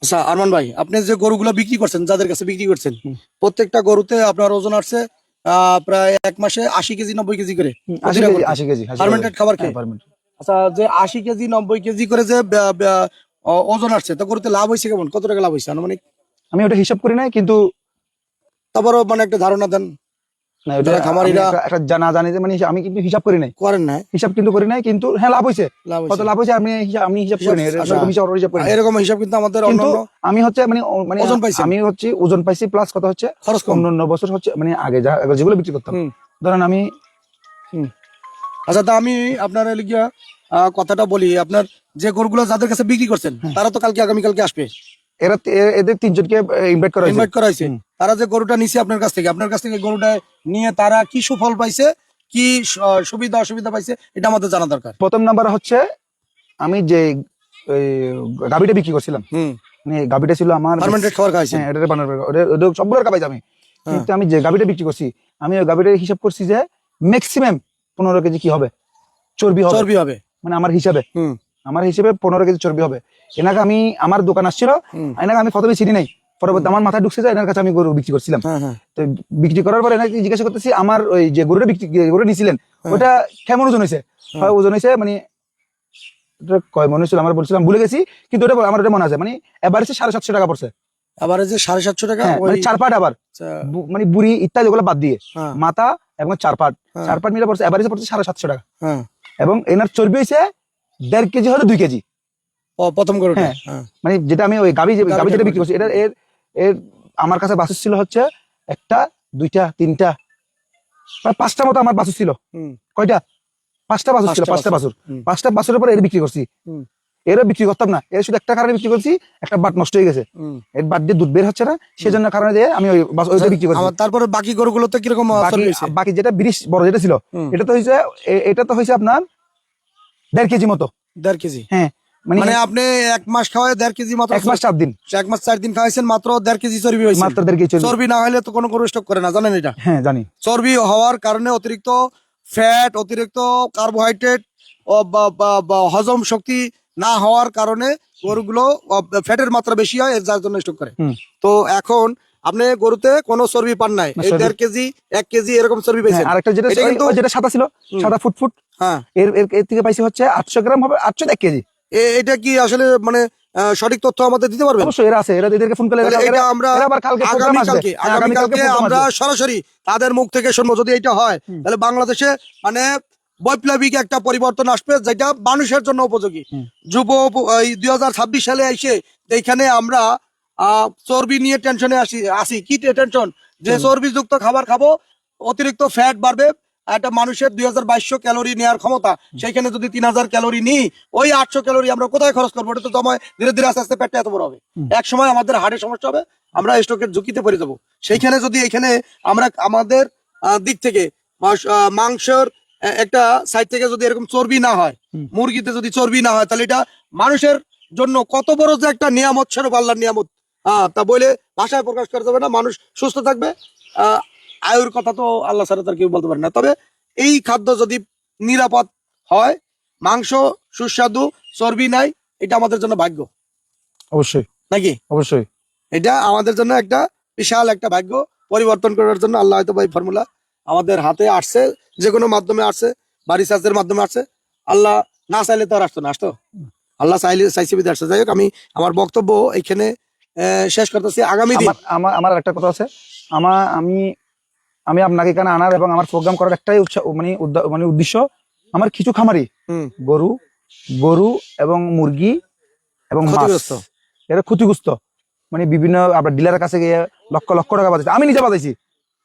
আচ্ছা আরমান ভাই, আপনি যে গরুগুলা বিক্রি করছেন, যাদের কাছে বিক্রি করছেন, প্রত্যেকটা গরুতে আপনার ওজন আসছে প্রায় এক মাসে 80 কেজি 90 কেজি করে 80 কেজি 80 কেজি ফার্মেন্টেড খাবার খেয়ে। পারবেন। আচ্ছা, যে 80 কেজি 90 কেজি করে যে ওজন আসছে, তো গরুতে লাভ হয়েছে কেমন, কত টাকা লাভ হয়েছে আনুমানিক? আমি ওটা হিসাব করি নাই, কিন্তু তারপরও মানে একটা ধারণা দেন না ওটা যারা খামারিরা একটা জানা জানি যে মানে আমি কিন্তু হিসাব করি নাই, করেন না। হিসাব কিন্তু করি নাই, কিন্তু হ্যাঁ লাভ হয়েছে। লাভ কত হয়েছে লাভ হয়েছে আমি হিসাব করি নাই, আচ্ছা, হিসাব করি নাই। এরকম হিসাব কিন্তু আমাদের কিন্তু অন্যান্য আমি হচ্ছে মানে মানে ওজন পাইছেন, আমি হচ্ছে ওজন পাইছি, প্লাস কথা হচ্ছে খরচ কম। অন্য বছর হচ্ছে মানে আগে যেগুলো বিক্রি করতাম, হুম ধরেন আমি হুম। আচ্ছা, তা আমি আপনার লিগিয়া কথাটা বলি, আপনার যে গরুগুলো যাদের কাছে বিক্রি করছেন তারা তো কালকে আগামীকালকে আসবে, এরা এদের তিনজনকে ইনভাইট করা হয়েছে। ইনভাইট করা হয়েছে। তারা যে গরুটা নিছে আপনার কাছ থেকে গরুটা নিয়ে তারা কি সুফল পাইছে, কি সুবিধা অসুবিধা পাইছে, এটা আমাদের জানা দরকার। প্রথম নাম্বার হচ্ছে আমি যে গাভিটা বিক্রি করছিলাম, হুম, মানে গাভিটা ছিল আমার ফার্মেন্টেড খাবার খাইছেন। হ্যাঁ, এটা বানানো সবগুলোর কাবাইছি আমি। হ্যাঁ। কিন্তু আমি যে গাভিটা বিক্রি করছি, আমি ওই গাভিটার হিসাব করছি যে ম্যাক্সিমাম 15 কেজি কি হবে, চর্বি হবে। মানে আমার হিসাবে 15 কেজি চর্বি হবে। এনাকে আমি আমার দোকান আসছিল, এনাকে আমি প্রথমে চিনি নাই, পরবর্তী আমার মাথায় ঢুকছে যে এনার কাছে আমি গরু বিক্রি করছিলাম। তো বিক্রি করার পর এনাকে জিজ্ঞাসা করতেছি আমার ওই যে গরুটা নিছিলেন ওটা কেমন ওজন হয়েছে। ওজন হয়েছে মানে কয় মনে হচ্ছিল আমার, বলছিলাম ভুলে গেছি, কিন্তু ওটা আমার ওটা মনে আছে, মানে এবারে 750 টাকা পড়ছে। আবার যে 750 টাকা, মানে 4 পাট, আবার মানে বুড়ি ইত্যাদি ওগুলো বাদ দিয়ে মাথা এবং 4 পাট মিলে পড়ছে, এবারে পড়ছে 750 টাকা। এবং এনার চর্বি হয়েছে 1.5 কেজি হলে 2 কেজি প্রথম গরুটা। মানে যেটা আমি ওই গাভি যেটা বিক্রি করছি, এটা এর আমার কাছে বাছুর ছিল হচ্ছে একটা, দুইটা, তিনটা, প্রায় 5টা মতো আমার বাছুর ছিল। কয়টা? 5টা বাছুর ছিল, 5টা বাছুরের পরে এর বিক্রি করছি। এরও বিক্রি করতাম না, এর শুধু একটা কারণে বিক্রি করছি, একটা বাট নষ্ট হয়ে গেছে, এর বাট দিয়ে দুধ বের হচ্ছে না, সেজন্য কারণে দিয়ে আমি ওইটা বিক্রি করছি। তারপরে বাকি গরুগুলোতে কিরকম বাকি যেটা 20 বড় যেটা ছিল, এটা তো হয়েছে আপনার 1.5 কেজি মতো। 1.5 কেজি? হ্যাঁ, মানে আপনি এক মাস খাওয়ায় 1.5 কেজি মাত্র? 1 মাস 4 দিন। 1 মাস 4 দিন খাওয়াইছেন, মাত্র 1.5 কেজি চর্বি হয়েছে। মাত্র 1.5 কেজি চর্বি না হলে তো কোনো গরু স্টক করে না, জানেন এটা? হ্যাঁ জানি। চর্বি হওয়ার কারণে অতিরিক্ত ফ্যাট, অতিরিক্ত কার্বোহাইড্রেট বা হজম শক্তি না হওয়ার কারণে গরুগুলো ফ্যাটের মাত্রা বেশি হয়, যার জন্য স্টক করে। তো এখন আপনি গরুতে কোনো চর্বি পান নাই, 1.5 কেজি 1 কেজি এরকম চর্বি পেয়েছেন। আরেকটা যেটা সাদা ছিল, সাদা ফুটফুট, হ্যাঁ, এর থেকে পাইছি হচ্ছে 800 গ্রাম হবে, 800 1 কেজি। এটা কি আসলে মানে সঠিক তথ্য আমাদের দিতে পারবেন? অবশ্যই এরা আছে, এদেরকে ফোন করলে আমরা আগামীকালকে আমরা সরাসরি তাদের মুখ থেকে শুনবো। যদি এটা হয় তাহলে বাংলাদেশে মানে বৈপ্লবিক একটা পরিবর্তন আসবে, যেটা মানুষের জন্য উপযোগী। 2026 সালে এসে এইখানে আমরা চর্বি নিয়ে টেনশনে আসি কি টেনশন, যে চর্বিযুক্ত খাবার খাবো, অতিরিক্ত ফ্যাট বাড়বে। একটা মানুষের 2200 ক্যালোরি নেওয়ার ক্ষমতা, সেইখানে যদি 3000 ক্যালোরি নিই, ওই 800 ক্যালোরি আমরা কোথায় খরচ করবো? এটা তো জমায় ধীরে ধীরে আস্তে আস্তে পেটটা এত বড় হবে, এক সময় আমাদের হার্টের সমস্যা হবে, আমরা স্ট্রোকের ঝুঁকিতে পড়ে যাবো। সেইখানে যদি এখানে আমরা আমাদের দিক থেকে মাংসের একটা সাইড থেকে যদি এরকম চর্বি না হয়, মুরগিতে যদি চর্বি না হয়, তাহলে এটা মানুষের জন্য কত বড় যে একটা নিয়ামত, সেরকম আল্লাহর নিয়ামত, তা বলে ভাষায় প্রকাশ করা যাবে না। মানুষ সুস্থ থাকবে, আয়ুর কথা তো আল্লাহ ছাড়া তার কেউ বলতে পারে না। তবে এই খাদ্য যদি নিরাপদ হয়, মাংস সুস্বাদু, চর্বি নাই, এটা আমাদের জন্য ভাগ্য। অবশ্যই নাকি? অবশ্যই এটা আমাদের জন্য একটা বিশাল একটা ভাগ্য। পরিবর্তন করার জন্য আল্লাহ হয়তো এই ফর্মুলা আমাদের হাতে আসছে, যে কোনো মাধ্যমে আসছে, বা রিসার্চের মাধ্যমে আসছে। আল্লাহ না চাইলে তো আর আসতো না, আসতো আল্লাহ চাইছে বিধে আসছে। যাই হোক, আমি আমার বক্তব্য এখানে শেষ করতেছি। আগামী দিন আমার একটা কথা আছে, আমি আপনাকে এখানে আনার এবং আমার প্রোগ্রাম করার একটাই মানে উদ্দেশ্য, আমার কিছু খামারি গরু এবং মুরগি এবং মাছ এরা ক্ষতিগ্রস্ত, মানে বিভিন্ন আপনার ডিলারের কাছে গিয়ে লক্ষ লক্ষ টাকা বাঁচাইছি, আমি নিজে বাঁচাইছি,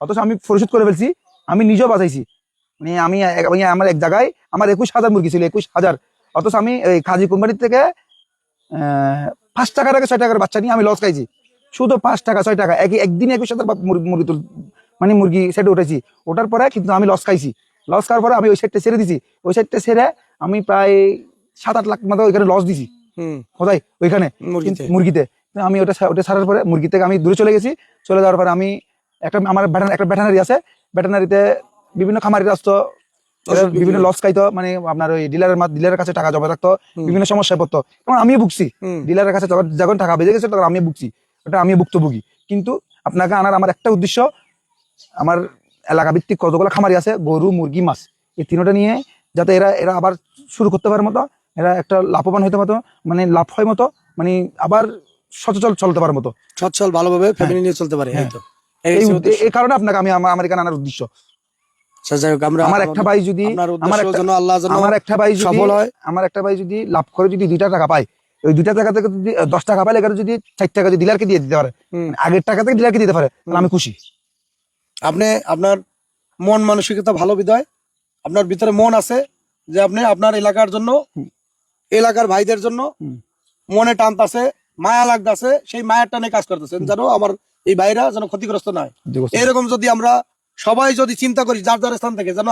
অথচ আমি পরিশোধ করে ফেলছি, আমি নিজেও বাঁচাইছি। মানে আমার এক জায়গায় আমার 21,000 মুরগি ছিল, 21,000, অথচ আমি এই খাজি কোম্পানির থেকে 5 টাকা থেকে 6 টাকার বাচ্চা নিয়ে আমি লস খাইছি, শুধু 5 টাকা 6 টাকা একদিনে 21,000 মুরগি সেটে উঠেছি। ওঠার পরে কিন্তু আমি লস খাইছি, লস খাওয়ার পরে আমি ওই সাইডটা ছেড়ে দিছি, ওই সাইডটা ছেড়ে আমি প্রায় 7-8 লাখ মতো ওইখানে লস দিছি কোথায়, ওইখানে মুরগিতে। আমি ওটা ছাড়ার পরে মুরগি থেকে আমি দূরে চলে গেছি। চলে যাওয়ার পরে আমি আমার একটা ভেটেরিনারি আছে, ভেটেরিনারিতে বিভিন্ন খামারিরা আসতো, এরা বিভিন্ন লস খাইতো, মানে আপনার ওই ডিলারের কাছে টাকা জমা রাখতো, বিভিন্ন সমস্যায় পড়তো। এবং আমিও ভুগছি, ডিলারের কাছে যখন টাকা বেজে গেছে তখন আমিও ভুগছি, ওটা আমিও ভুক্তভোগী। কিন্তু আপনাকে আনার আমার একটা উদ্দেশ্য, আমার এলাকা ভিত্তিক কতগুলো খামারি আছে, গরু, মুরগি, মাছ, এই তিনটা নিয়ে যাতে এরা আবার শুরু করতে পারে মতো, এরা একটা লাভবান হইতে মতো, মানে লাভ হয় মতো, মানে আবার সচল চলতে পারার মতো, সচ্ছল ভালোভাবে ফ্যামিলি নিয়ে চলতে পারে। এই কারণে আপনাকে আমি আমার এখানে আনার উদ্দেশ্য। আমার একটা ভাই যদি আমার একটা ভাই যদি লাভ করে, যদি 2 টাকা পায়, ওই 2 টাকা থেকে যদি 10 টাকা পাইলে যদি 4 টাকা যদি ডিলারকে দিয়ে দিতে পারে, আগের টাকা থেকে ডিলারকে দিতে পারে, তাহলে আমি খুশি। আপনি আপনার মন মানসিকতা ভালো বিধায় আপনার ভিতরে মন আছে যে আপনি আপনার এলাকার জন্য, এলাকার ভাইদের জন্য মনে টানতাছে, মায়া লাগতেছে, সেই মায়ার টানে কাজ করতেছেন যেন আমার এই ভাইরা যেন ক্ষতিগ্রস্ত নয়। এরকম যদি আমরা সবাই যদি চিন্তা করি যার যার স্থান থেকে, যেন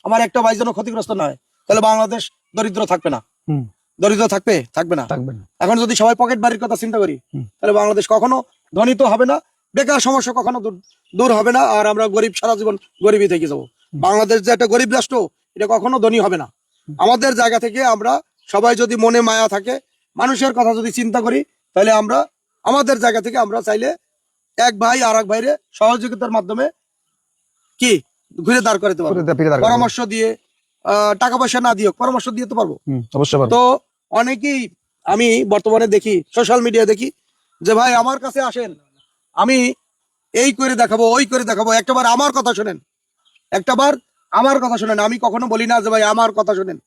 আমার একটা ভাই যেন ক্ষতিগ্রস্ত নয়, তাহলে বাংলাদেশ দরিদ্র থাকবে না। দরিদ্র থাকবে না। এখন যদি সবাই পকেট বাড়ির কথা চিন্তা করি, তাহলে বাংলাদেশ কখনো ধনী তো হবে না, বেকার সমস্যা কখনো দূর হবে না, আর আমরা গরিব সারা জীবন গরিবই থেকে যাবো। বাংলাদেশ যে একটা গরিব রাষ্ট্র, এটা কখনো ধনী হবে না। আমাদের জায়গা থেকে আমরা সবাই যদি মনে মায়া থাকে, মানুষের কথা যদি চিন্তা করি, তাহলে আমরা আমাদের জায়গা থেকে আমরা চাইলে এক ভাই আর এক ভাইরে সহযোগিতার মাধ্যমে কি ঘুরে দাঁড় করাতে পারবো, পরামর্শ দিয়ে, টাকা পয়সা না দিয়ে পরামর্শ দিয়ে তো পারবো। তো অনেকেই আমি বর্তমানে দেখি, সোশ্যাল মিডিয়া দেখি যে ভাই আমার কাছে আসেন, আমি এই করে দেখাবো, ওই করে দেখাবো, একটাবার আমার কথা শোনেন, আমি কখনো বলি না যে ভাই আমার কথা শোনেন,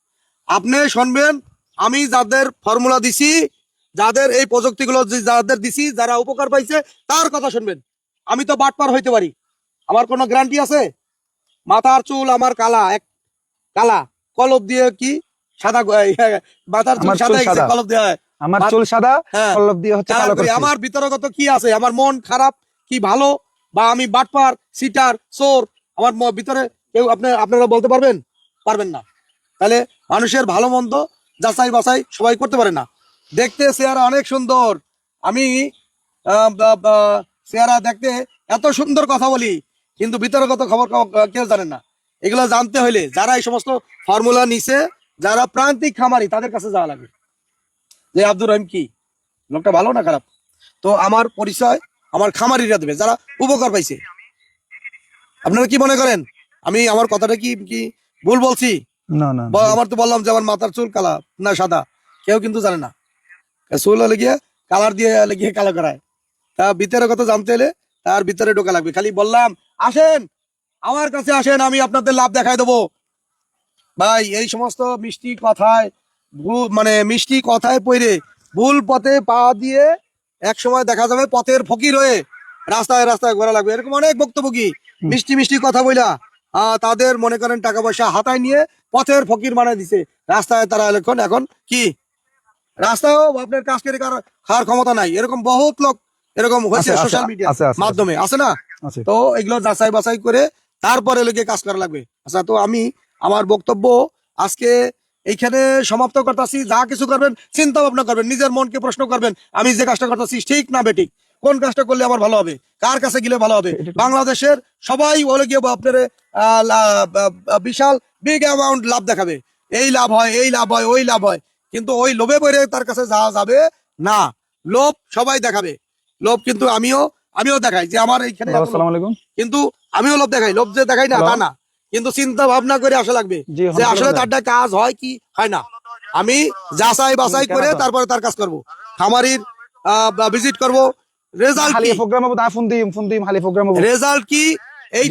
আপনি শুনবেন আমি যাদের ফর্মুলা দিছি, যাদের এই প্রযুক্তিগুলো যাদের দিছি, যারা উপকার পাইছে তার কথা শুনবেন। আমি তো বাটপার হইতে পারি, আমার কোনো গ্যারান্টি আছে? মাথার চুল আমার কালা কলব দিয়ে কি সাদা, মাথার চুল সাদা কলব দিয়ে, আমার চুল সাদা, কলব দিয়ে হচ্ছে কালো করছি। আমার ভিতরগত কি আছে, আমার মন খারাপ কি ভালো, বা আমি বাটপার, সিটার, চোর, আমার ভিতরে কেউ আপনারা বলতে পারবেন না। তাহলে মানুষের ভালো মন্দ যাচাই বাছাই সবাই করতে পারে না। দেখতে চেহারা অনেক সুন্দর, আমি চেহারা দেখতে এত সুন্দর কথা বলি, কিন্তু ভিতরগত খবর কেউ জানে না। এগুলো জানতে হইলে যারা এই সমস্ত ফর্মুলা নিছে, যারা প্রান্তিক খামারি, তাদের কাছে যাওয়া লাগে যে আব্দুর রহিম কি লোকটা ভালো না খারাপ। তো আমার পরিচয় আমার খামারিরা দেবে, যারা উপকার পাইছে। আপনারা কি মনে করেন আমি আমার কথাটা কি ভুল বলছি? না, আমার তো বললাম যে আমার মাথার চুল কালা না সাদা, কেউ কিন্তু জানে না। চুল লেগে কালার দিয়ে লেগে কালো করায়, তা ভিতরে কথা জানতে হলে তার ভিতরে ঢোকা লাগবে। খালি বললাম আসেন আমার কাছে আসেন, আমি আপনাদের লাভ দেখাই দেবো। ভাই এই সমস্ত মিষ্টি কথায় পড়ে ভুল পথে পা দিয়ে এক সময় দেখা যাবে পথের ফকির হয়ে রাস্তায় রাস্তায় ঘোরা লাগবে। এরকম অনেক বক্তব্যী মিষ্টি কথা বইলা তাদের মনে করেন টাকা পয়সা হাতায় নিয়ে পথের ফকির বানায় দিছে। রাস্তায় তারা এখন কি রাস্তায়ও আপনার কাজ করে খাওয়ার ক্ষমতা নাই, এরকম বহুত লোক এরকম হয়েছে সোশ্যাল মিডিয়ার মাধ্যমে, আছে না? তো এগুলো যাচাই বাছাই করে তারপরে লোকে কাজ করা লাগবে। আচ্ছা, তো আমি আমার বক্তব্য আজকে এইখানে সমাপ্ত করতেছি। যা কিছু করবেন চিন্তা ভাবনা করবেন, নিজের মনকে প্রশ্ন করবেন, আমি যে কাজটা করতেছি ঠিক না বেঠিক, কোন কাজটা করলে আমার ভালো হবে, কার কাছে গেলে ভালো হবে। বাংলাদেশের সবাই বলে গিয়ে আপনার বিশাল বিগ অ্যামাউন্ট লাভ দেখাবে, এই লাভ হয়, এই লাভ হয়, ওই লাভ হয়, কিন্তু ওই লোভে পড়ে তার কাছে যাওয়া যাবে না। লোভ সবাই দেখাবে, লোভ কিন্তু আমিও দেখাই যে আমার এইখানে, কিন্তু আমিও লোভ দেখাই, লোভ যে দেখাই না তা না, কিন্তু চিন্তা ভাবনা করে আসা লাগবে যে আসলে তারটা কাজ হয় কি হয় না। আমি যাচাই বাছাই করে তারপরে তার কাজ করব, খামারির ভিজিট করব, রেজাল্ট কি এই